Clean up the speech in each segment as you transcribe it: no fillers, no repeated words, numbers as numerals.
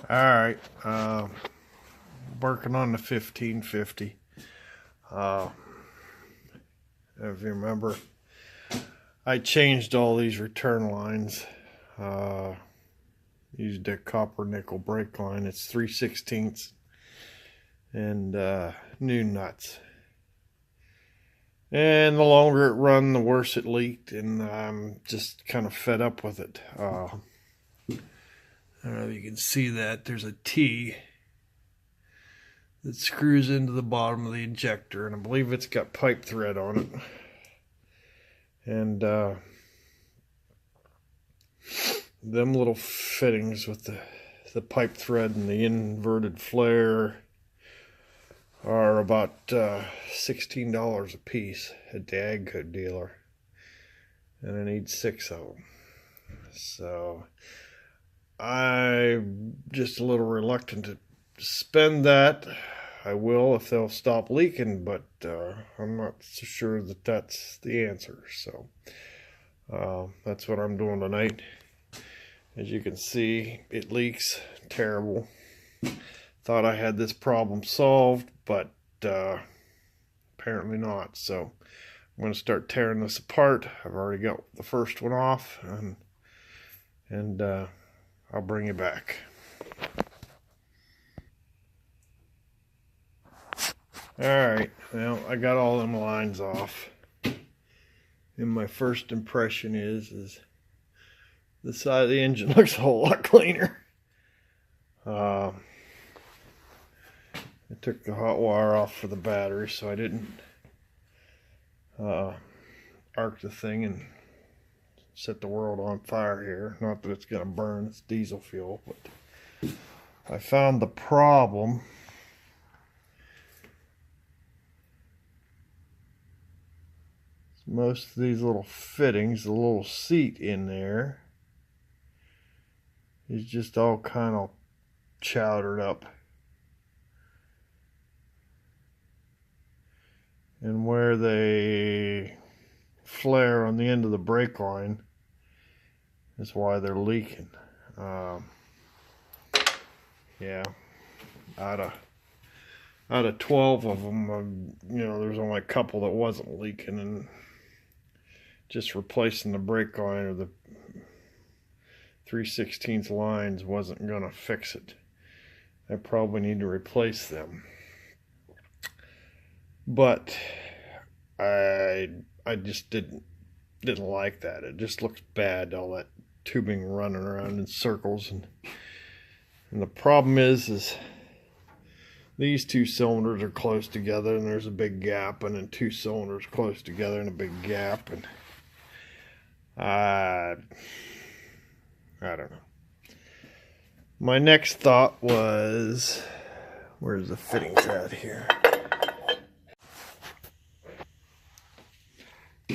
Alright, working on the 1550. If you remember, I changed all these return lines. Used a copper nickel brake line. It's 3/16 and new nuts. And the longer it run, the worse it leaked, and I'm just kind of fed up with it. I don't know if you can see that. There's a T that screws into the bottom of the injector, and I believe it's got pipe thread on it. And them little fittings with the pipe thread and the inverted flare are about $16 a piece at the ag code dealer, and I need 6 of them. So I'm just a little reluctant to spend that. I will if they'll stop leaking, but I'm not so sure that that's the answer. So that's what I'm doing tonight. As you can see, it leaks terrible. Thought I had this problem solved, but apparently not. So I'm going to start tearing this apart. I've already got the first one off, and I'll bring you back. Alright, well, I got all them lines off. And my first impression is the side of the engine looks a whole lot cleaner. I took the hot wire off for the battery, so I didn't arc the thing and set the world on fire here. Not that it's going to burn, it's diesel fuel, but I found the problem. Most of these little fittings, the little seat in there is just all kind of chowdered up. And where they flare on the end of the brake line is why they're leaking. Yeah, out of 12 of them, there's only a couple that wasn't leaking, and just replacing the brake line or the 3/16 lines wasn't gonna fix it. I probably need to replace them. But I just didn't like that. It just looks bad, all that tubing running around in circles, and the problem is these two cylinders are close together and there's a big gap, and then two cylinders close together and a big gap, and I don't know. My next thought was, where's the fittings at here?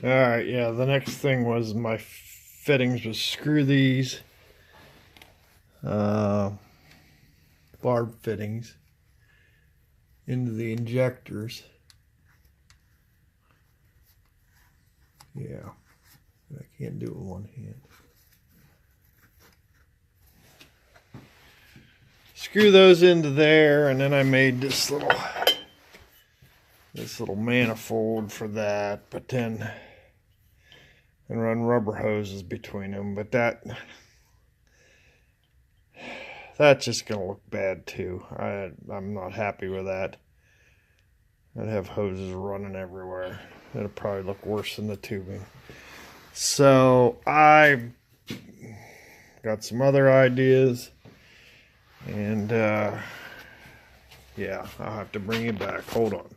Alright, yeah, the next thing was my fittings was screw these barb fittings into the injectors. Yeah, I can't do it with one hand. Screw those into there, and then I made this little manifold for that, but then and run rubber hoses between them, but that's just gonna look bad too. I'm not happy with that. I'd have hoses running everywhere. It'll probably look worse than the tubing. So I got some other ideas, and yeah, I'll have to bring you back. Hold on.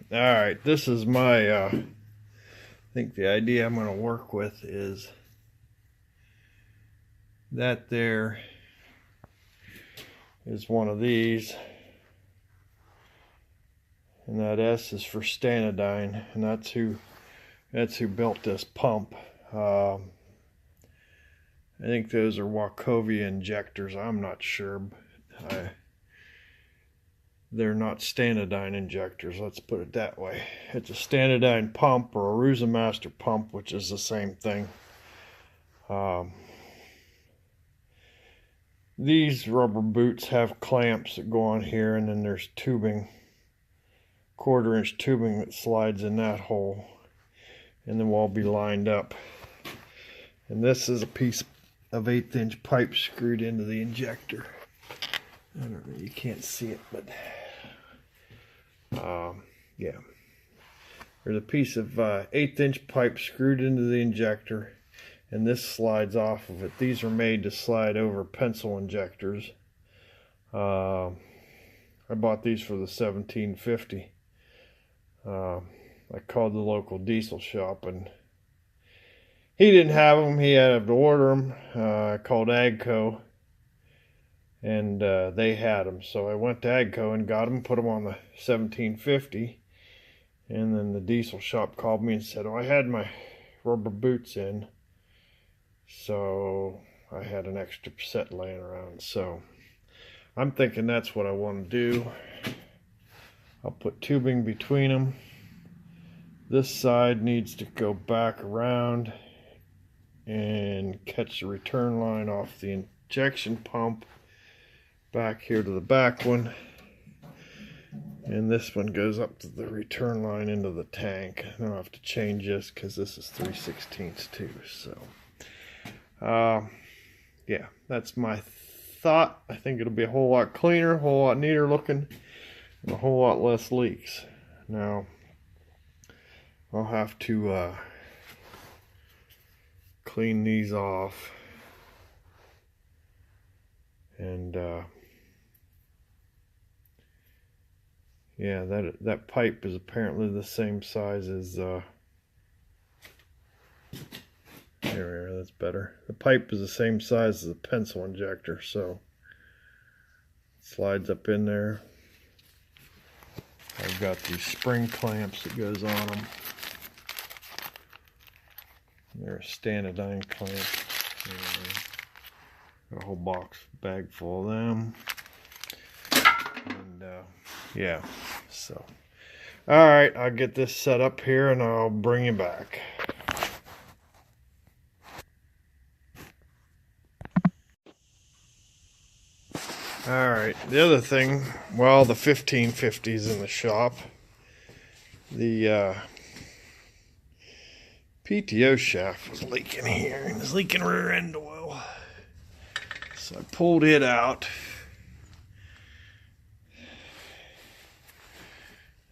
Alright, this is my, I think the idea I'm going to work with is that there is one of these, and that S is for Stanodyne, and that's who built this pump. I think those are Wachovia injectors. I'm not sure, but they're not Stanodyne injectors, let's put it that way. It's a Stanodyne pump or a Rusamaster pump, which is the same thing. These rubber boots have clamps that go on here, and then there's tubing, 1/4-inch tubing that slides in that hole, and then will be lined up. And this is a piece of 1/8-inch pipe screwed into the injector. I don't know, you can't see it, but yeah. There's a piece of 1/8-inch pipe screwed into the injector, and this slides off of it. These are made to slide over pencil injectors. I bought these for the 1750. I called the local diesel shop, and he didn't have them. He had to order them. I called Agco, and they had them. So I went to Agco and got them, put them on the 1750. And then the diesel shop called me and said, oh, I had my rubber boots in. So I had an extra set laying around. So I'm thinking that's what I want to do. I'll put tubing between them. This side needs to go back around and catch the return line off the injection pump back here to the back one. And this one goes up to the return line into the tank. I don't have to change this because this is 3/16 too. So, yeah, that's my thought. I think it'll be a whole lot cleaner, a whole lot neater looking, and a whole lot less leaks. Now, I'll have to clean these off, and yeah, that pipe is apparently the same size as there we are, that's better. The pipe is the same size as the pencil injector, so it slides up in there. I've got these spring clamps that goes on them. They're a Stanidine clamp. Got a whole bag full of them. And yeah, so alright, I'll get this set up here and I'll bring you back. Alright, the other thing, well, the 1550 is in the shop. The PTO shaft was leaking here, and it's leaking rear end oil. So I pulled it out.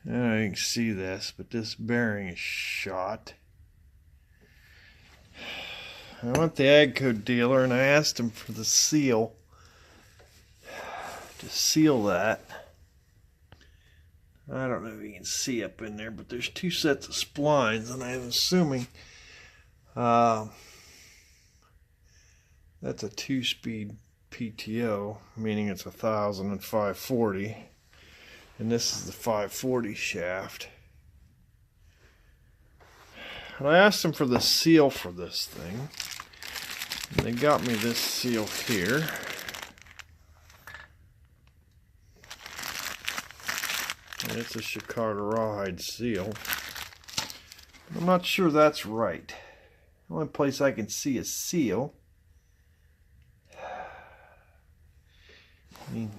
I don't know if you can see this, but this bearing is shot. I went to the Agco dealer and I asked him for the seal to seal that. I don't know if you can see up in there, but there's 2 sets of splines, and I'm assuming that's a 2-speed PTO, meaning it's 1,000 and 540, and this is the 540 shaft. And I asked them for the seal for this thing, and they got me this seal here. And it's a Chicago rawhide seal. I'm not sure that's right. The only place I can see a seal. I mean,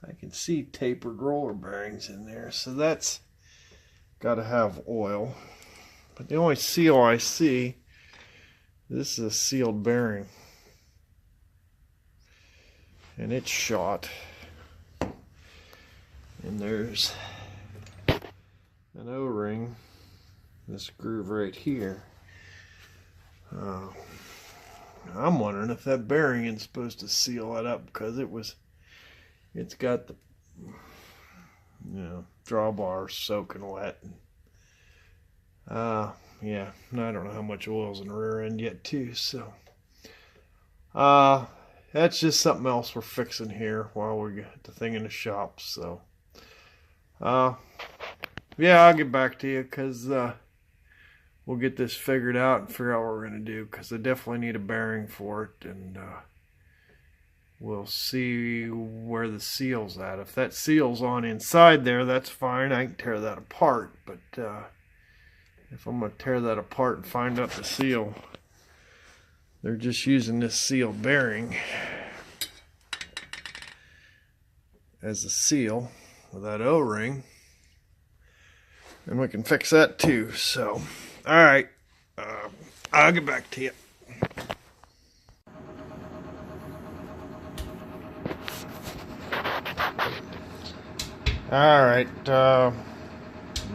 I can see tapered roller bearings in there, so that's got to have oil. But the only seal I see, this is a sealed bearing. And it's shot. And there's an O-ring, this groove right here. I'm wondering if that bearing is supposed to seal it up, because it's got the, drawbar soaking wet. Yeah, I don't know how much oil's in the rear end yet too, so that's just something else we're fixing here while we get the thing in the shop. So yeah, I'll get back to you, because we'll get this figured out and figure out what we're going to do, because I definitely need a bearing for it, and we'll see where the seal's at. If that seal's on inside there, that's fine. I can tear that apart, but if I'm going to tear that apart and find out the seal, they're just using this seal bearing as a seal with that O-ring, and we can fix that too. So alright, I'll get back to you. Alright,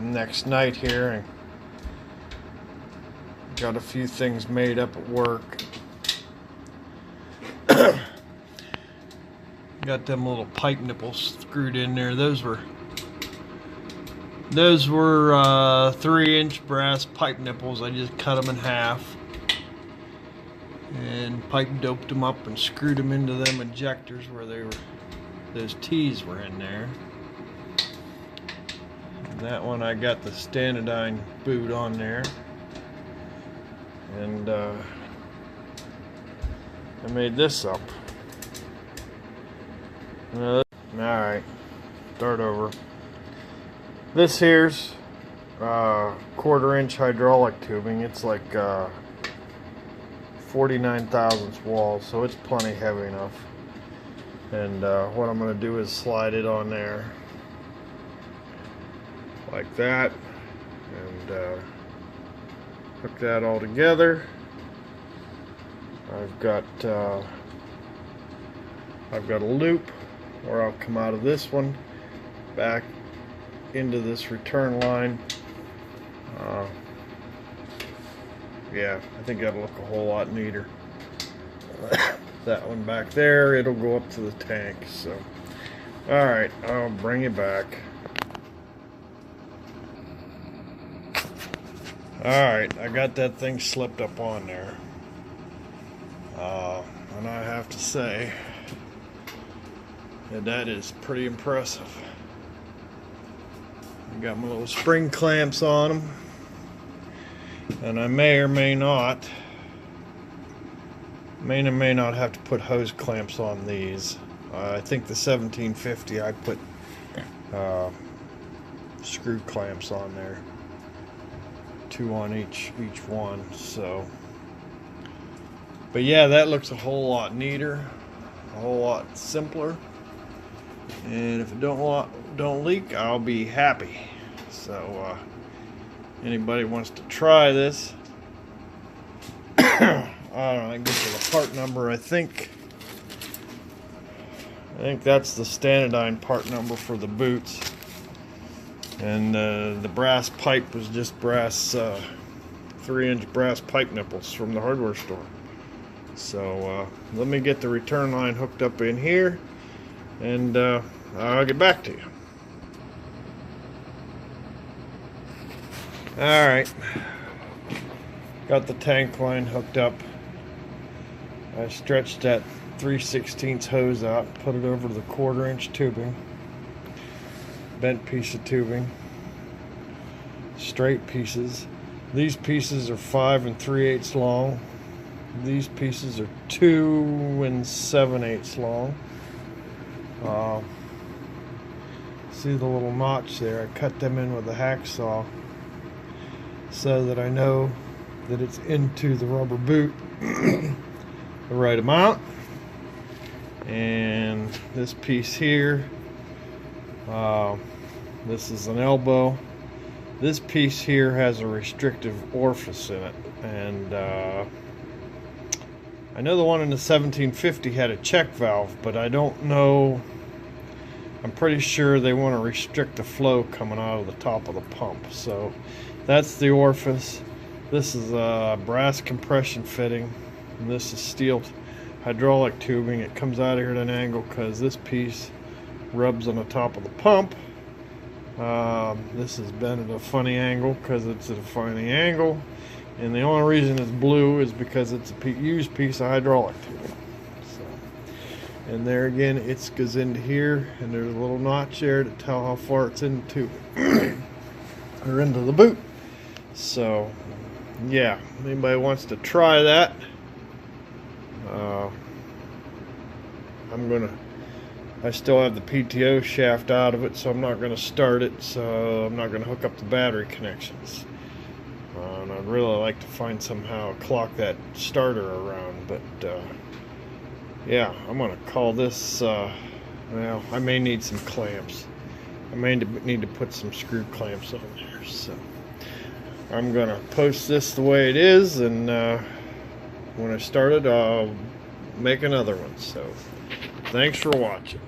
next night here, I got a few things made up at work. Got them little pipe nipples screwed in there. Those were 3-inch brass pipe nipples. I just cut them in half and pipe doped them up and screwed them into them injectors where those T's were in there. And that one I got the Finalizing boot on there, and I made this up. Alright, start over. This here's 1/4-inch hydraulic tubing. It's like 49 thousandths wall, so it's plenty heavy enough. And what I'm going to do is slide it on there like that, and hook that all together. I've got a loop where I'll come out of this one back into this return line. Yeah, I think that'll look a whole lot neater. That one back there, it'll go up to the tank. So alright, I'll bring you back. Alright, I got that thing slipped up on there, and I have to say that is pretty impressive. I got my little spring clamps on them, and I may or may not have to put hose clamps on these. I think the 1750 I put screw clamps on there, 2 on each one. So, but yeah, that looks a whole lot neater, a whole lot simpler. And if it don't leak, I'll be happy. So anybody wants to try this, I don't know, I can get to the part number. I think that's the Finalizing part number for the boots, and the brass pipe was just brass 3-inch brass pipe nipples from the hardware store. So let me get the return line hooked up in here, and I'll get back to you. Alright, got the tank line hooked up. I stretched that 3/16 hose out, put it over the 1/4-inch tubing, bent piece of tubing, straight pieces. These pieces are 5 3/8 long. These pieces are 2 7/8 long. See the little notch there? I cut them in with a hacksaw so that I know that it's into the rubber boot the right amount. And this piece here, this is an elbow. This piece here has a restrictive orifice in it, and I know the one in the 1750 had a check valve, but I don't know. I'm pretty sure they want to restrict the flow coming out of the top of the pump. So that's the orifice. This is a brass compression fitting, and this is steel hydraulic tubing. It comes out here at an angle because this piece rubs on the top of the pump. This is bent at a funny angle because it's at a funny angle, and the only reason it's blue is because it's a used piece of hydraulic tubing. So, and there again, it goes into here, and there's a little notch there to tell how far it's into or into the boot. So yeah, anybody wants to try that, I still have the PTO shaft out of it, so I'm not going to start it, so I'm not going to hook up the battery connections. And I'd really like to find somehow clock that starter around, but yeah, I'm gonna call this well, I may need some clamps. I may need to put some screw clamps on there, so I'm gonna post this the way it is, and when I start it, I'll make another one. So thanks for watching.